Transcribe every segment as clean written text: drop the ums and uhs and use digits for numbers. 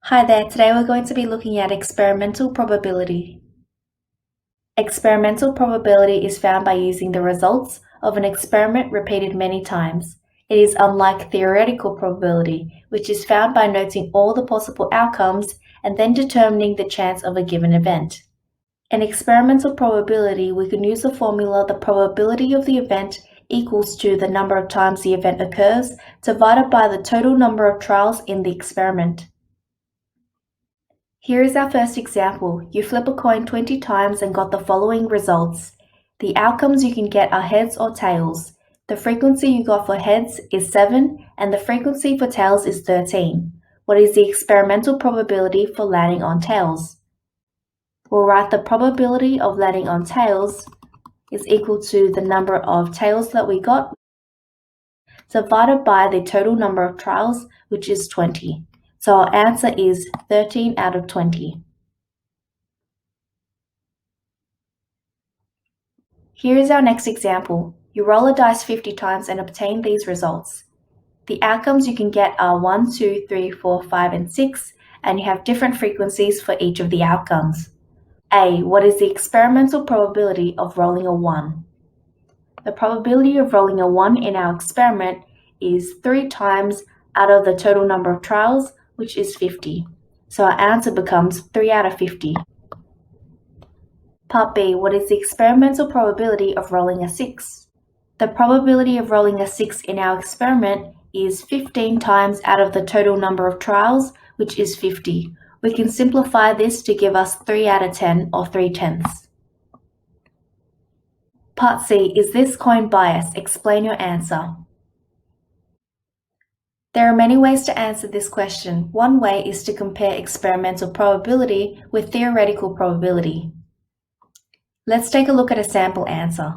Hi there, today we're going to be looking at experimental probability. Experimental probability is found by using the results of an experiment repeated many times. It is unlike theoretical probability, which is found by noting all the possible outcomes and then determining the chance of a given event. In experimental probability, we can use the formula the probability of the event equals to the number of times the event occurs divided by the total number of trials in the experiment. Here is our first example. You flip a coin 20 times and got the following results. The outcomes you can get are heads or tails. The frequency you got for heads is 7 and the frequency for tails is 13. What is the experimental probability for landing on tails? We'll write the probability of landing on tails is equal to the number of tails that we got divided by the total number of trials, which is 20. So our answer is 13 out of 20. Here is our next example. You roll a dice 50 times and obtain these results. The outcomes you can get are 1, 2, 3, 4, 5, and 6, and you have different frequencies for each of the outcomes. A. What is the experimental probability of rolling a 1? The probability of rolling a 1 in our experiment is 3 times out of the total number of trials, which is 50. So our answer becomes 3 out of 50. Part B. What is the experimental probability of rolling a 6? The probability of rolling a 6 in our experiment is 15 times out of the total number of trials, which is 50. We can simplify this to give us 3 out of 10 or 3/10. Part C. Is this coin biased? Explain your answer. There are many ways to answer this question. One way is to compare experimental probability with theoretical probability. Let's take a look at a sample answer.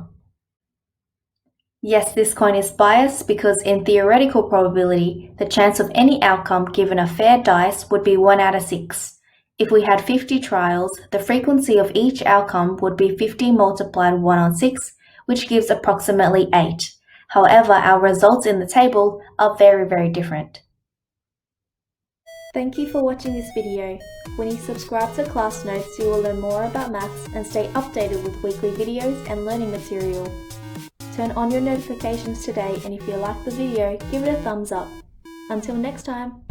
Yes, this coin is biased because in theoretical probability, the chance of any outcome given a fair dice would be 1 out of 6. If we had 50 trials, the frequency of each outcome would be 50 multiplied 1 on 6, which gives approximately 8. However, our results in the table are very different. Thank you for watching this video. When you subscribe to Class Notes, you will learn more about maths and stay updated with weekly videos and learning material. Turn on your notifications today, and if you like the video, give it a thumbs up. Until next time.